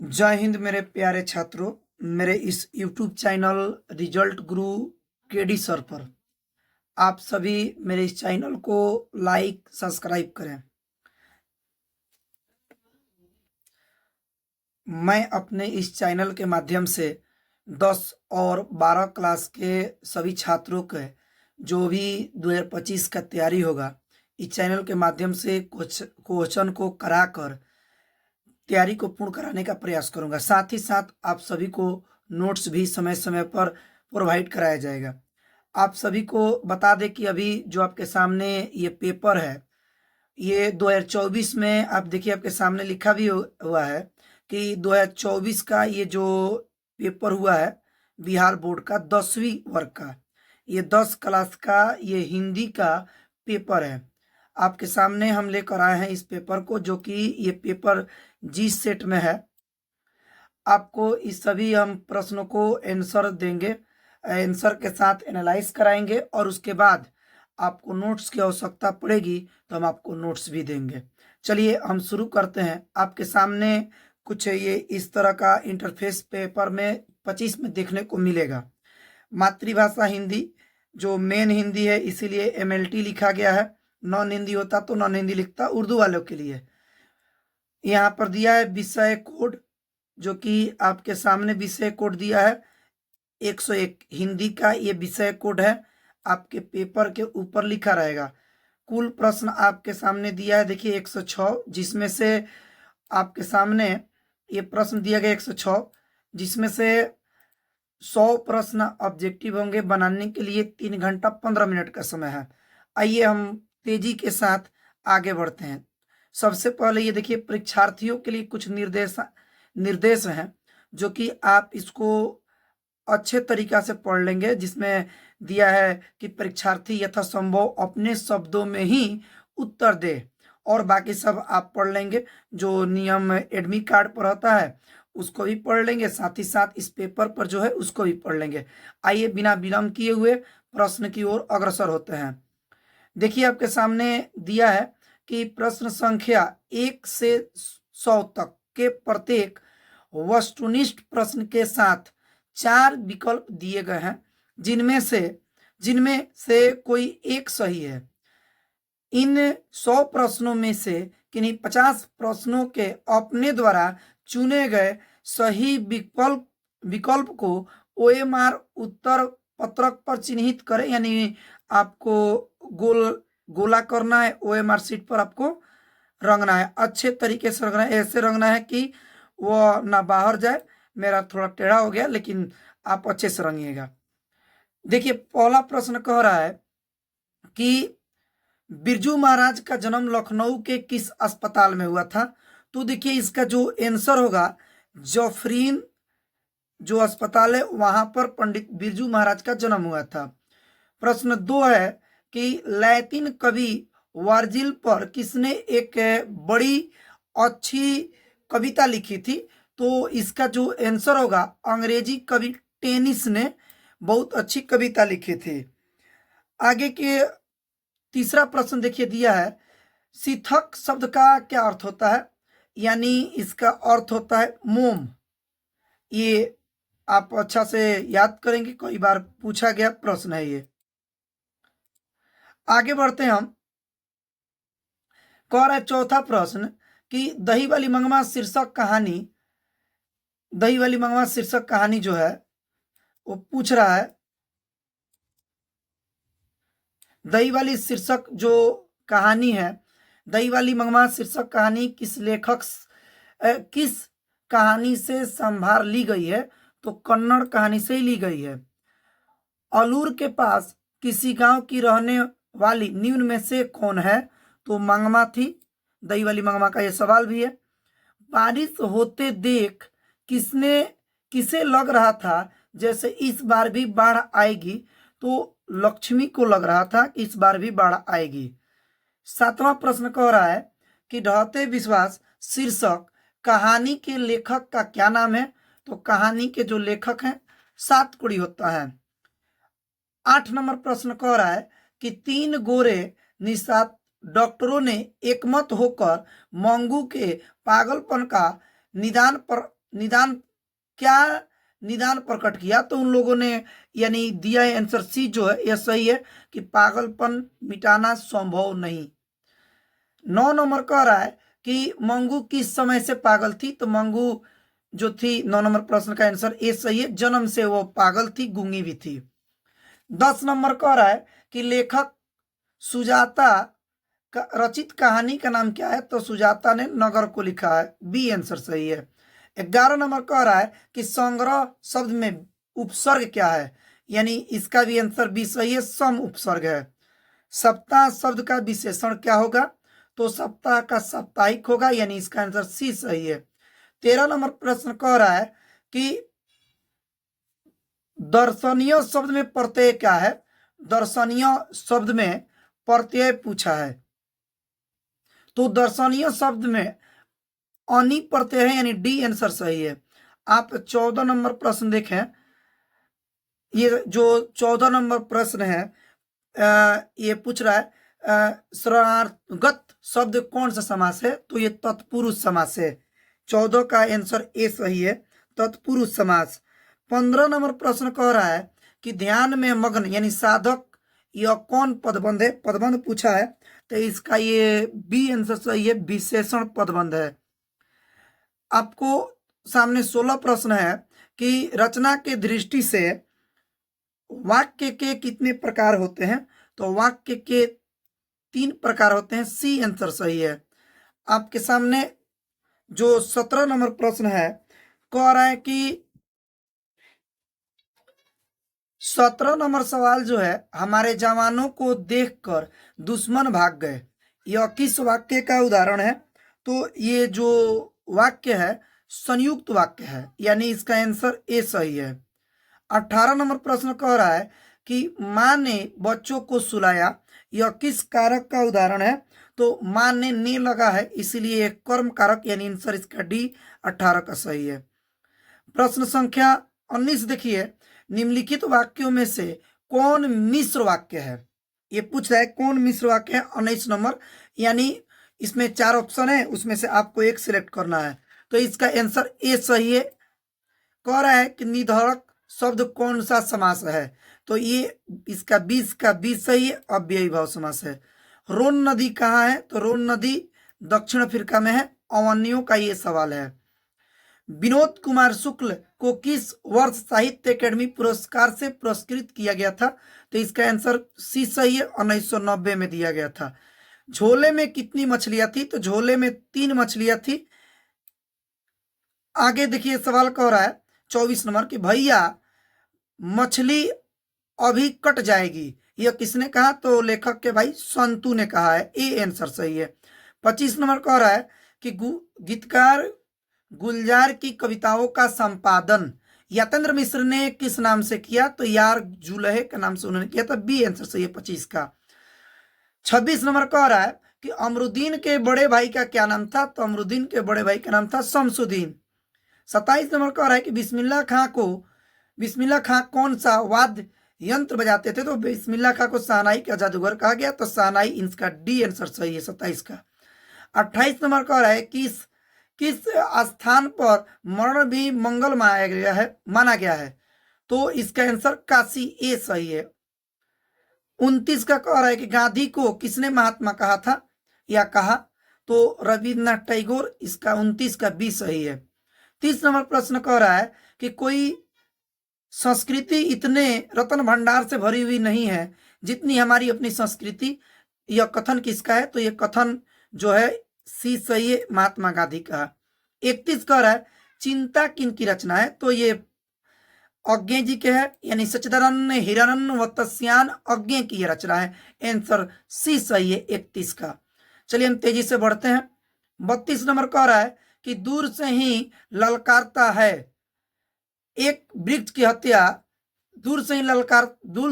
जय हिंद मेरे प्यारे छात्रों। मेरे इस YouTube चैनल रिजल्ट गुरु केडी सर पर आप सभी मेरे इस चैनल को लाइक सब्सक्राइब करें। मैं अपने इस चैनल के माध्यम से 10 और 12 क्लास के सभी छात्रों के जो भी 2025 का तैयारी होगा, इस चैनल के माध्यम से कुछ क्वेश्चन को कराकर तैयारी को पूर्ण कराने का प्रयास करूंगा। साथ ही साथ आप सभी को नोट्स भी समय समय पर प्रोवाइड कराया जाएगा। आप सभी को बता दें कि अभी जो आपके सामने ये पेपर है, ये 2024 में आप देखिए आपके सामने लिखा भी हुआ है कि 2024 का ये जो पेपर हुआ है बिहार बोर्ड का 10वीं वर्ग का, ये 10 क्लास का ये हिंदी का पेपर है। आपके सामने हम लेकर आए हैं इस पेपर को, जो कि ये पेपर जी सेट में है। आपको इस सभी हम प्रश्नों को आंसर देंगे, आंसर के साथ एनालाइज कराएंगे और उसके बाद आपको नोट्स की आवश्यकता पड़ेगी तो हम आपको नोट्स भी देंगे। चलिए हम शुरू करते हैं। आपके सामने कुछ ये इस तरह का इंटरफेस पेपर में 25 में देखने को मिलेगा। मातृभाषा हिंदी जो मेन हिंदी है, इसीलिए MLT लिखा गया है। नॉन हिंदी होता तो नॉन हिंदी लिखता, उर्दू वालों के लिए। यहाँ पर दिया है विषय कोड, जो कि आपके सामने विषय कोड दिया है 101 हिंदी का ये विषय कोड है। आपके पेपर के ऊपर लिखा रहेगा। कुल प्रश्न आपके सामने दिया है, देखिए 106, जिसमें से आपके सामने ये प्रश्न दिया गया 106, जिसमें से 100 प्रश्न ऑब्जेक्टिव होंगे। बनाने के लिए 3 घंटा 15 मिनट का समय है। आइए हम तेजी के साथ आगे बढ़ते हैं। सबसे पहले ये देखिए परीक्षार्थियों के लिए कुछ निर्देश हैं, जो कि आप इसको अच्छे तरीका से पढ़ लेंगे। जिसमें दिया है कि परीक्षार्थी यथासंभव अपने शब्दों में ही उत्तर दे, और बाकी सब आप पढ़ लेंगे। जो नियम एडमिट कार्ड पर रहता है उसको भी पढ़ लेंगे, साथ ही साथ इस पेपर पर जो है उसको भी पढ़ लेंगे। आइए बिना विलंब किए हुए प्रश्न की ओर अग्रसर होते हैं। देखिए आपके सामने दिया है कि प्रश्न संख्या 1 से 100 तक के प्रत्येक वस्तुनिष्ठ प्रश्न के साथ 4 विकल्प दिए गए हैं, जिनमें से कोई एक सही है। इन 100 प्रश्नों में से किन्हीं 50 प्रश्नों के अपने द्वारा चुने गए सही विकल्प को OMR उत्तर पत्रक पर चिन्हित करें। यानी आपको गोला करना है, OMR शीट पर आपको रंगना है, अच्छे तरीके से रंगना है। ऐसे रंगना है कि वो ना बाहर जाए। मेरा थोड़ा टेढ़ा हो गया, लेकिन आप अच्छे से रंगिएगा। देखिए पहला प्रश्न कह रहा है कि बिरजू महाराज का जन्म लखनऊ के किस अस्पताल में हुआ था। तो देखिए इसका जो आंसर होगा, जफरीन जो अस्पताल है वहां पर पंडित बिरजू महाराज का जन्म हुआ था। प्रश्न 2 है कि लैटिन कवि वर्जिल पर किसने एक बड़ी अच्छी कविता लिखी थी। तो इसका जो आंसर होगा, अंग्रेजी कवि टेनिस ने बहुत अच्छी कविता लिखी थी। आगे के तीसरा प्रश्न देखिए दिया है, सिथक शब्द का क्या अर्थ होता है। यानी इसका अर्थ होता है मोम। ये आप अच्छा से याद करेंगे, कई बार पूछा गया प्रश्न है ये। आगे बढ़ते हैं हम। कह रहा है चौथा प्रश्न कि दही वाली मंगवा शीर्षक कहानी जो है वो पूछ रहा है। दही वाली शीर्षक जो कहानी है, दही वाली मंगवा शीर्षक कहानी किस कहानी से संभार ली गई है। तो कन्नड़ कहानी से ही ली गई है। अलूर के पास किसी गांव की रहने वाली निम्न में से कौन है। तो मंगमा थी। दही वाली मंगमा का यह सवाल भी है। बारिश होते देख किसे लग रहा था जैसे इस बार भी बाढ़ आएगी। तो लक्ष्मी को लग रहा था कि इस बार भी बाढ़ आएगी। 7वां प्रश्न कह रहा है कि ढहते विश्वास शीर्षक कहानी के लेखक का क्या नाम है। तो कहानी के जो लेखक हैं सातकुड़ी होता है। 8 नंबर प्रश्न कह रहा है कि 3 गोरे निषाद डॉक्टरों ने एकमत होकर मंगू के पागलपन का निदान निदान क्या निदान प्रकट किया, तो उन लोगों ने यानी दिया है आंसर सी जो है यह सही है कि पागलपन मिटाना संभव नहीं। 9 नंबर कह रहा है कि मंगू किस समय से पागल थी, तो मंगू जो थी 9 नंबर प्रश्न का आंसर ए सही है, जन्म से वो पागल थी, गूंगी भी थी। 10 नंबर कह रहा है कि लेखक सुजाता का रचित कहानी का नाम क्या है, तो सुजाता ने नगर को लिखा है, बी आंसर सही है। 11 नंबर कह रहा है कि संग्रह शब्द में उपसर्ग क्या है, यानी इसका भी आंसर बी सही है, सम उपसर्ग है। सप्ताह शब्द का विशेषण क्या होगा, तो सप्ताह का साप्ताहिक होगा, यानी इसका आंसर सी सही है। 13 नंबर प्रश्न कह रहा है कि दर्शनीय शब्द में प्रत्यय क्या है, दर्शनीय शब्द में प्रत्यय पूछा है, तो दर्शनीय शब्द में अनि प्रत्यय है, यानी डी आंसर सही है। आप 14 नंबर प्रश्न देखें, ये जो 14 नंबर प्रश्न है ये पूछ रहा है शरणार्थगत शब्द कौन सा समास है, तो ये तत्पुरुष समास है। 14 का आंसर ए सही है, तत्पुरुष समास। 15 नंबर प्रश्न कह रहा है कि ध्यान में मग्न यानी साधक यह कौन पदबंध है, पदबंध पूछा है, तो इसका ये बी आंसर सही है, विशेषण पदबंध है। आपको सामने 16 प्रश्न है कि रचना के दृष्टि से वाक्य के कितने प्रकार होते हैं, तो वाक्य के 3 प्रकार होते हैं, सी आंसर सही है। आपके सामने जो 17 नंबर प्रश्न है कह रहा है कि 17 नंबर सवाल जो है, हमारे जवानों को देखकर दुश्मन भाग गए, यह किस वाक्य का उदाहरण है, तो ये जो वाक्य है संयुक्त वाक्य है, यानी इसका आंसर ए सही है। 18 नंबर प्रश्न कह रहा है कि माँ ने बच्चों को सुलाया, यह किस कारक का उदाहरण है, तो माँ ने लगा है, इसीलिए एक कर्म कारक, यानी आंसर इसका डी 18 का सही है। प्रश्न संख्या 19 देखिए, निम्नलिखित वाक्यों में से कौन मिश्र वाक्य है, ये पूछ रहा है कौन मिश्र वाक्य है। 19 नंबर, यानी इसमें 4 ऑप्शन है, उसमें से आपको एक सिलेक्ट करना है, तो इसका आंसर ए सही है। कह रहा है कि निधड़क शब्द कौन सा समास है, तो ये इसका 20 का 20 सही है, अव्ययी भाव समास है। रोन नदी कहाँ है, तो रोन नदी दक्षिण अफ्रीका में है, अवन्नियों का ये सवाल है। विनोद कुमार शुक्ल को किस वर्ष साहित्य अकेडमी पुरस्कार से पुरस्कृत किया गया था, तो इसका आंसर सी सही है, 1990 में दिया गया था। झोले में कितनी मछलियां थी, तो झोले में 3 मछलियां थी। आगे देखिए सवाल कह रहा है 24 नंबर कि भैया मछली अभी कट जाएगी, यह किसने कहा, तो लेखक के भाई संतू ने कहा है, ए आंसर सही है। 25 नंबर कह रहा है कि गीतकार गुलजार की कविताओं का संपादन यतेंद्र मिश्र ने किस नाम से किया, तो यार जुलहे के नाम से उन्होंने किया था, बी आंसर सही है 25 का। 26 नंबर कह रहा है कि अमरुद्दीन के बड़े भाई का क्या नाम था, तो अमरुद्दीन के बड़े भाई का नाम था शमसुद्दीन। 27 नंबर कह रहा है कि बिस्मिल्लाह खां कौन सा वाद्य यंत्र बजाते थे, तो बिस्मिल्लाह खां को शहनाई का जादूगर कहा गया, तो शहनाई इसका डी आंसर सही है 27 का। 28 नंबर कह रहा है किस स्थान पर मरण भी मंगल माना गया है, तो इसका आंसर काशी, ए सही है। 29 का कह रहा है कि गांधी को किसने महात्मा कहा था या कहा, तो रविन्द्रनाथ टैगोर, इसका 29 का बी सही है। 30 नंबर प्रश्न कह रहा है कि कोई संस्कृति इतने रत्न भंडार से भरी हुई नहीं है जितनी हमारी अपनी संस्कृति, यह कथन किसका है, तो यह कथन जो है सी सही है, महात्मा गांधी का। 31 कह रहा है चिंता किन की रचना है, तो ये अज्ञे जी के है, यानी सच्चिदानंद हिरानंद व तस्यान अज्ञे की ये रचना है, आंसर सी सही है 31 का। चलिए हम तेजी से बढ़ते हैं। 32 नंबर कह रहा है कि दूर से ही ललकारता है एक वृक्ष की हत्या, दूर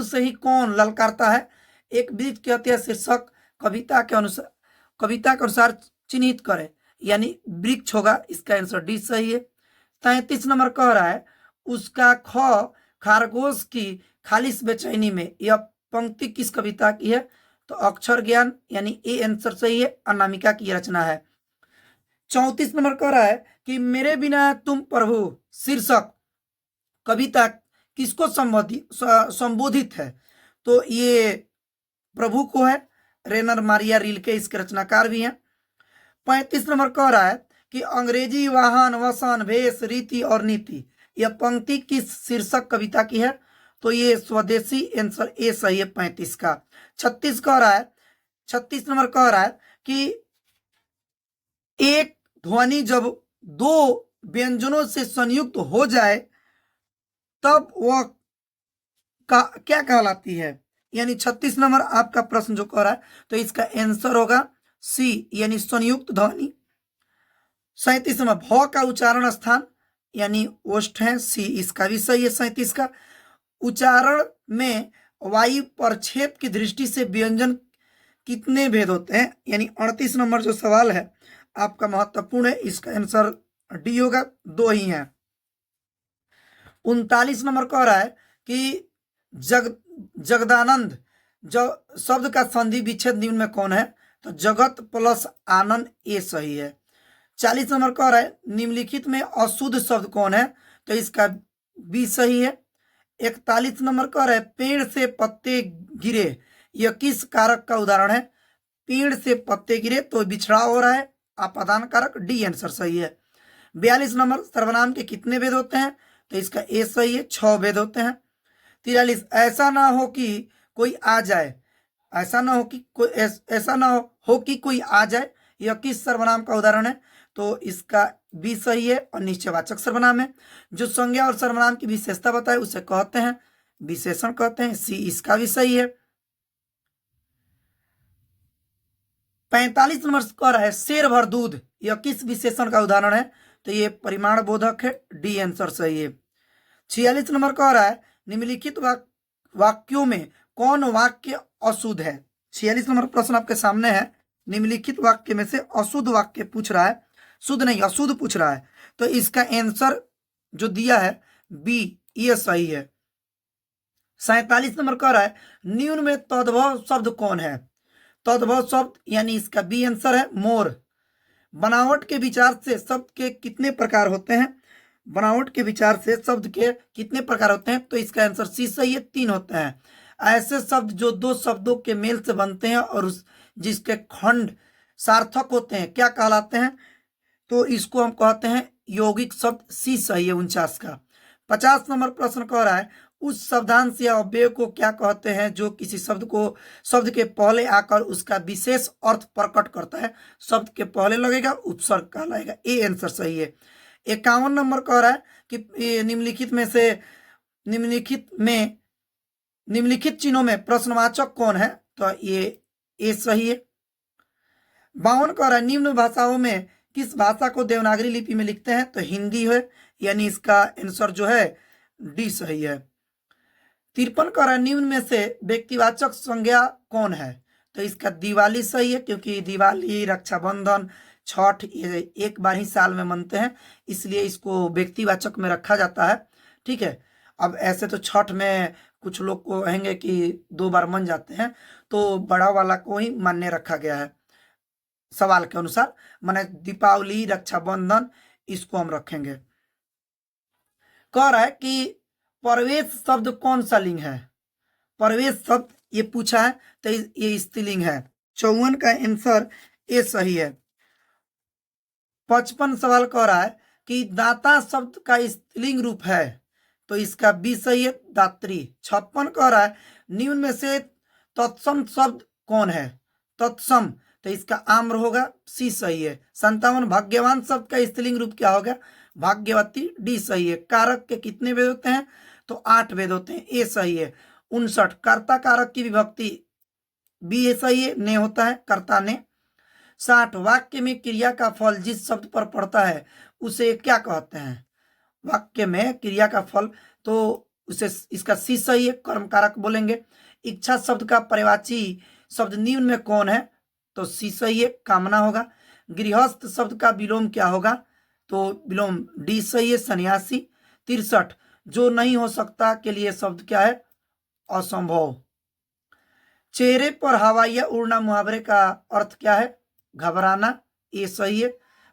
से ही कौन ललकारता है एक वृक्ष की हत्या शीर्षक कविता के अनुसार चिन्हित करे, यानी वृक्ष होगा, इसका आंसर डी सही है। 33 नंबर कह रहा है उसका खरगोश की खालिश बेचैनी में, यह पंक्ति किस कविता की है, तो अक्षर ज्ञान, यानी ए आंसर सही है, अनामिका की रचना है। 34 नंबर कह रहा है कि मेरे बिना तुम प्रभु शीर्षक कविता किसको संबोधित है? तो ये प्रभु को है। रेनर मारिया रिल्के इसके रचनाकार भी हैं। 35 नंबर कह रहा है कि अंग्रेजी वाहन वसन भेष रीति और नीति, यह पंक्ति किस शीर्षक कविता की है? तो ये स्वदेशी, आंसर ए सही है 35 का। 36 कह रहा है 36 नंबर कह रहा है कि एक ध्वनि जब दो व्यंजनों से संयुक्त हो जाए तब वह क्या कहलाती है? यानी 36 नंबर आपका प्रश्न जो कह रहा है, तो इसका आंसर होगा सी, यानी संयुक्त ध्वनि। 37 नंबर भ का उच्चारण स्थान, यानी ओष्ठ है, सी इसका भी सही है। 37 का उच्चारण में वायु प्रक्षेप की दृष्टि से व्यंजन कितने भेद होते हैं? यानी 38 नंबर जो सवाल है आपका महत्वपूर्ण है, इसका आंसर डी होगा, 2 ही है। 39 नंबर कह रहा है कि जगदानंद जो शब्द का संधि विच्छेद निम्न में कौन है? तो जगत प्लस आनंद, ए सही है। 40 नंबर कह रहा है निम्नलिखित में अशुद्ध शब्द कौन है? तो इसका बी सही है। 41 नंबर कह रहा है पेड़ से पत्ते गिरे, यह किस कारक का उदाहरण है? पेड़ से पत्ते गिरे तो बिछड़ाव हो रहा है, आपादान कारक, डी आंसर सही है। 42 नंबर सर्वनाम के कितने भेद होते हैं? तो इसका ए सही है, 6 भेद होते हैं। 43 ऐसा ना हो कि कोई आ जाए, ऐसा ना हो कि कोई आ जाए, यह किस सर्वनाम का उदाहरण है? तो इसका बी सही है और निश्चयवाचक सर्वनाम है। जो संज्ञा और सर्वनाम की विशेषता बताए उसे कहते हैं विशेषण कहते हैं, सी इसका भी सही है। 45 नंबर कह रहा है शेर भर दूध, यह किस विशेषण का उदाहरण है? तो ये परिमाण बोधक है, डी आंसर सही है। 46 नंबर कह रहा है निम्नलिखित वाक्यों में कौन वाक्य अशुद्ध है? 46 नंबर प्रश्न आपके सामने है। निम्नलिखित वाक्य में से अशुद्ध वाक्य पूछ रहा है, शुद्ध नहीं अशुद्ध पूछ रहा है, तो इसका आंसर जो दिया है बी, ये सही है। 47 नंबर कह रहा है निम्न में तद्भव शब्द कौन है? तद्भव शब्द यानी इसका बी आंसर है मोर। बनावट के विचार से शब्द के कितने प्रकार होते हैं? बनावट के विचार से शब्द के कितने प्रकार होते हैं? तो इसका आंसर सी सही है, 3 होते हैं। ऐसे शब्द जो 2 शब्दों के मेल से बनते हैं और जिसके खंड सार्थक होते हैं क्या कहलाते हैं? तो इसको हम कहते हैं यौगिक शब्द, सी सही है 49 का। 50 नंबर प्रश्न कह रहा है उस शब्दांश या अव्यय को क्या कहते हैं जो किसी शब्द के पहले आकर उसका विशेष अर्थ प्रकट करता है? शब्द के पहले लगेगा, उपसर्ग कहलाएगा, ए आंसर सही है। 51 नंबर कह रहा है कि निम्नलिखित चिन्हों में प्रश्नवाचक कौन है? तो ये ए सही है। 52 कह रहा है निम्न भाषाओं में किस भाषा को देवनागरी लिपि में लिखते हैं? तो हिंदी है, यानी इसका आंसर जो है डी सही है। 53 कह रहा है निम्न में से व्यक्तिवाचक संज्ञा कौन है? तो इसका दिवाली सही है, क्योंकि दिवाली, रक्षाबंधन, छठ ये एक बार ही साल में मनते हैं, इसलिए इसको व्यक्तिवाचक में रखा जाता है। ठीक है, अब ऐसे तो छठ में कुछ लोग को कहेंगे कि 2 बार मन जाते हैं, तो बड़ा वाला को ही मान्य रखा गया है सवाल के अनुसार, माने दीपावली, रक्षाबंधन इसको हम रखेंगे। कह रहा है कि प्रवेश शब्द कौन सा लिंग है? प्रवेश शब्द ये पूछा है, तो ये स्त्रीलिंग है। 54 का आंसर ए सही है। 55 सवाल कह रहा है कि दाता शब्द का स्त्रीलिंग रूप है, तो इसका बी सही है, दात्री। 56 कह रहा है निम्न में से तत्सम शब्द कौन है? तत्सम, तो इसका आम्र होगा, सी सही है। 57 भाग्यवान शब्द का स्त्रीलिंग रूप क्या होगा? भाग्यवती, डी सही है। कारक के कितने भेद होते हैं? तो 8 भेद होते हैं, ए सही है। 59 कर्ता कारक की विभक्ति, बी ए सही है, ने होता है, कर्ता ने। 60 वाक्य में क्रिया का फल जिस शब्द पर पड़ता है उसे क्या कहते हैं? वाक्य में क्रिया का फल, तो उसे इसका सी सही है, कर्म कारक बोलेंगे। इच्छा शब्द का पर्यायवाची शब्द निम्न में कौन है? तो सी सही है, कामना होगा। गृहस्थ शब्द का विलोम क्या होगा? तो विलोम डी सही है, सन्यासी। 63 जो नहीं हो सकता के लिए शब्द क्या है? असंभव। चेहरे पर हवा या उड़ना मुहावरे का अर्थ क्या है? घबराना, ये सही है।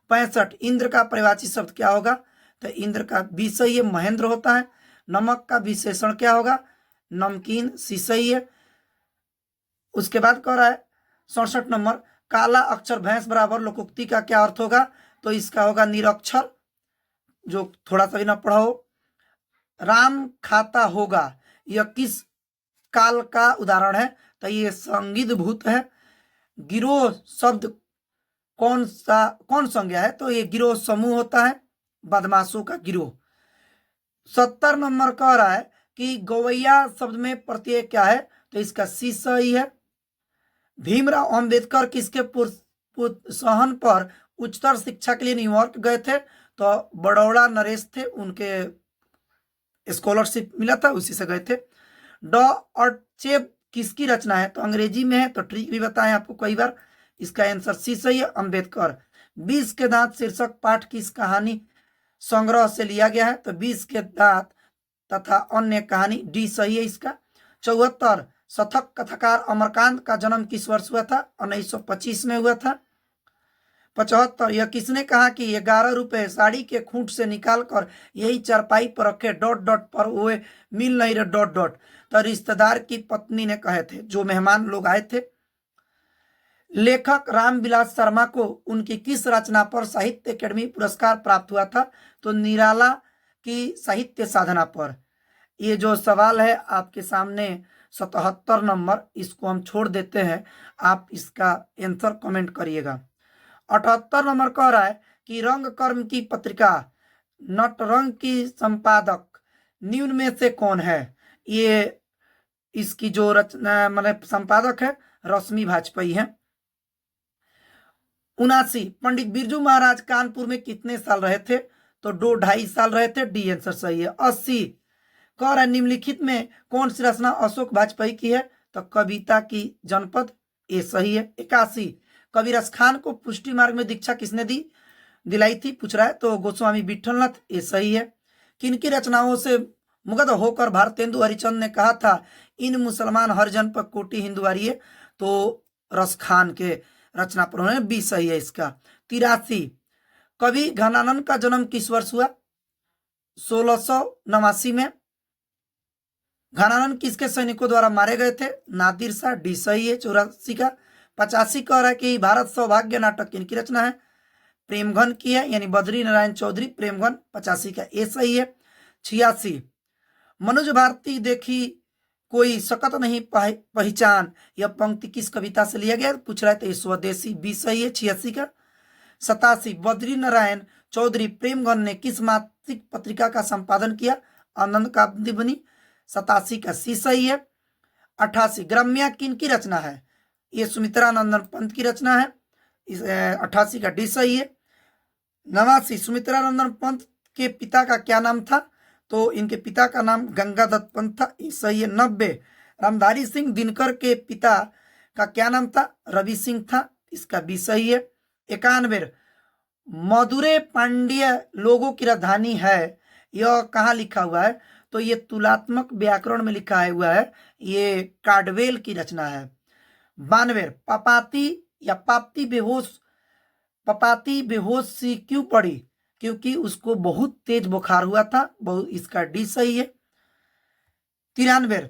65 इंद्र का परिवाची शब्द क्या होगा? तो इंद्र का बी सही है, महेंद्र होता है। नमक का विशेषण क्या होगा? नमकीन, सी सही है। उसके बाद कह रहा है 67 नंबर, काला अक्षर भैंस बराबर लोकोक्ति का क्या अर्थ होगा? तो इसका होगा निरक्षर, जो थोड़ा सा भी ना पढ़ा हो। राम खाता होगा, यह किस काल का उदाहरण है? तो ये संगीत भूत है। गिरोह शब्द कौन संज्ञा है? तो ये गिरोह समूह होता है, बदमाशों का गिरोह। 70 नंबर कह रहा है कि गवैया शब्द में प्रत्यय क्या है? तो इसका सी सही है। भीमराव अंबेडकर किसके प्रोत्साहन पर उच्चतर शिक्षा के लिए न्यूयॉर्क गए थे? तो बड़ौदा नरेश थे, उनके स्कॉलरशिप मिला था, उसी से गए थे। ड और चेब किसकी रचना है? तो अंग्रेजी में है, तो ट्रिक भी बताएं आपको कई बार। इसका आंसर सी सही है, अंबेडकर। 20 के दांत शीर्षक पाठ किस कहानी संग्रह से लिया गया है? तो 20 के दांत तथा अन्य कहानी, डी सही है इसका। 74 शतक कथाकार अमरकांत का जन्म किस वर्ष हुआ था? 1925 में हुआ था। 75 यह किसने कहा कि 11 रुपए साड़ी के खूंट से निकालकर यही चारपाई पर रखे डॉट डॉट पर हुए मिल नहीं रहे डॉट डॉट? तो रिश्तेदार की पत्नी ने कहे थे, जो मेहमान लोग आए थे। लेखक रामविलास शर्मा को उनकी किस रचना पर साहित्य अकेडमी पुरस्कार प्राप्त हुआ था? तो निराला की साहित्य साधना पर। ये जो सवाल है आपके सामने 77 नंबर, इसको हम छोड़ देते हैं, आप इसका आंसर कमेंट करिएगा। 78 नंबर कह रहा है कि रंग कर्म की पत्रिका नटरंग की संपादक निम्न में से कौन है? ये इसकी जो रचना मतलब संपादक है रश्मि वाजपेयी है। 79 पंडित बिरजू महाराज कानपुर में कितने साल रहे थे? तो 2-2.5 साल रहे थे, डी आंसर सही है। 80 कह रहा है निम्नलिखित में कौन सी रचना अशोक वाजपेयी की है? तो कविता की जनपद, ये सही है। 81 कबीरस खान को पुष्टि मार्ग में दीक्षा किसने दिलाई थी पूछ रहा है? तो गोस्वामी विठलनाथ, ये सही है। किनकी रचनाओं से मुग्ध होकर भारतेंदु हरिचंद ने कहा था इन मुसलमान हरिजन पर कोटि हिंदू वारिये? तो रस खान के रचना पर उन्होंने, बी सही है इसका। 83 कवि घनानंद का जन्म किस वर्ष हुआ? 1689 में। घनानंद किसके सैनिकों द्वारा मारे गए थे? नादिर शाह, डी सही है। 84 का 85 कह रहा है कि भारत सौभाग्य नाटक किनकी रचना है? प्रेमघन की है, यानी बद्री नारायण चौधरी प्रेमघन, 85 का ए सही है। 86 मनोज भारती देखी कोई सकत नहीं पहचान, यह पंक्ति किस कविता से लिया गया पूछ रहा है? तो स्वदेशी, बी सही है। 86 का 87 बद्री नारायण चौधरी प्रेमघन ने किस मासिक पत्रिका का संपादन किया? आनंद कादम्बिनी, 87 का सी सही है। 88 ग्राम्या किनकी रचना है? ये सुमित्रा नंदन पंत की रचना है, 88 का डी सही है। 89 सुमित्रा नंदन पंत के पिता का क्या नाम था? तो इनके पिता का नाम गंगादत्त पंत था, ये सही है। 90 रामधारी सिंह दिनकर के पिता का क्या नाम था? रवि सिंह था, इसका बी सही है। 91 मदुरै पांड्य लोगों की राजधानी है, यह कहाँ लिखा हुआ है? तो ये तुलात्मक व्याकरण में लिखा हुआ है, ये कार्डवेल की रचना है। 92 पपाती या पपाती बेहोश सी क्यों पड़ी? क्योंकि उसको बहुत तेज बुखार हुआ था, बहुत, इसका डी सही है। 93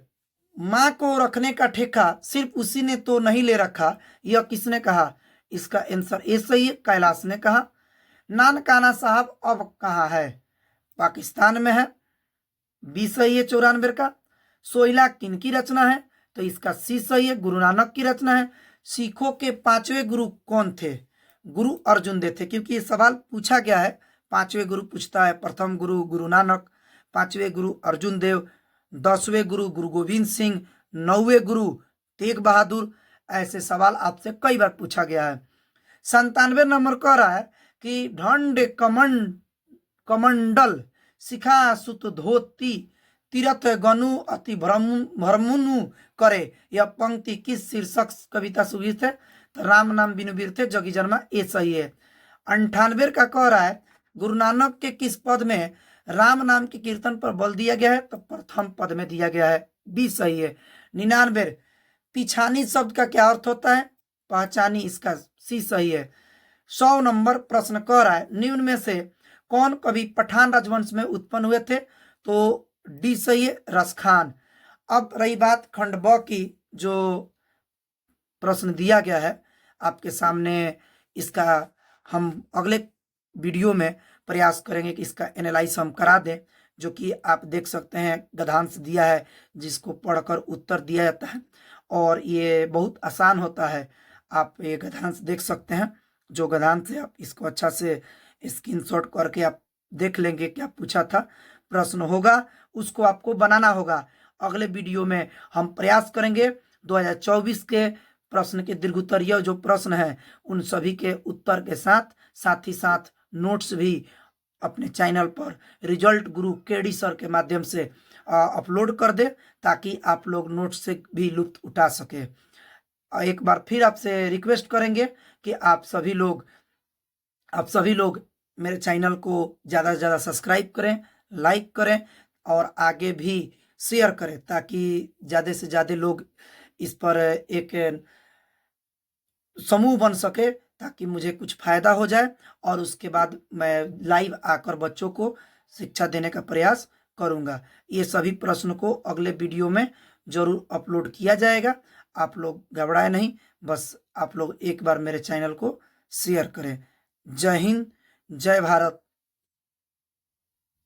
माँ को रखने का ठेका सिर्फ उसी ने तो नहीं ले रखा, यह किसने कहा? इसका आंसर ए सही है, कैलाश ने कहा। नानकाना साहब अब कहाँ है? पाकिस्तान में है, बी सही है। 94 का सोहिला किनकी रचना है? तो इसका सी सही है, गुरु नानक की रचना है। सिखों के 5वें गुरु कौन थे? गुरु अर्जुन देव थे, क्योंकि ये सवाल पूछा गया है, 5वें गुरु पूछता है। प्रथम गुरु गुरु नानक, 5वें गुरु अर्जुन देव, 10वें गुरु गुरु गोविंद सिंह, 9वें गुरु तेग बहादुर। ऐसे सवाल आपसे कई बार पूछा गया है। 97 नंबर कह रहा है कि ढंड कमंडल शिखा सुत धोती तीरथ गनु अति भ्रमुनु करे, यह पंक्ति किस शीर्षक कविता सुगीत है? तो राम नाम बिनु वीर थे जगी जन्मा, ये सही है। 98 का कह रहा है गुरु नानक के किस पद में राम नाम के कीर्तन पर बल दिया गया है? तो प्रथम पद में दिया गया है, बी सही है। 99 पिछानी शब्द का क्या अर्थ होता है? पहचानी, इसका सी सही है। 100 नंबर प्रश्न कह रहा है निम्न में से कौन कवि पठान राजवंश में उत्पन्न हुए थे? तो डी सही है, रसखान। अब रही बात खंड ब की, जो प्रश्न दिया गया है आपके सामने, इसका हम अगले वीडियो में प्रयास करेंगे कि इसका एनालाइज हम करा दें, जो कि आप देख सकते हैं गद्यांश दिया है जिसको पढ़कर उत्तर दिया जाता है और ये बहुत आसान होता है। आप ये गद्यांश देख सकते हैं, जो गद्यांश है आप इसको अच्छा से स्क्रीनशॉट करके आप देख लेंगे क्या पूछा था। प्रश्न होगा उसको आपको बनाना होगा। अगले वीडियो में हम प्रयास करेंगे 2024 के प्रश्न के दीर्घोत्तरीय जो प्रश्न हैं उन सभी के उत्तर के साथ ही साथ नोट्स भी अपने चैनल पर रिजल्ट गुरु केडी सर के माध्यम से अपलोड कर दे, ताकि आप लोग नोट्स से भी लुत्फ उठा सके। एक बार फिर आपसे रिक्वेस्ट करेंगे कि आप सभी लोग मेरे चैनल को ज़्यादा से ज़्यादा सब्सक्राइब करें, लाइक करें और आगे भी शेयर करें, ताकि ज़्यादा से ज़्यादा लोग इस पर एक समूह बन सके, ताकि मुझे कुछ फायदा हो जाए और उसके बाद मैं लाइव आकर बच्चों को शिक्षा देने का प्रयास करूंगा। ये सभी प्रश्न को अगले वीडियो में जरूर अपलोड किया जाएगा। आप लोग घबराए नहीं, बस आप लोग एक बार मेरे चैनल को शेयर करें। जय हिंद, जय भारत।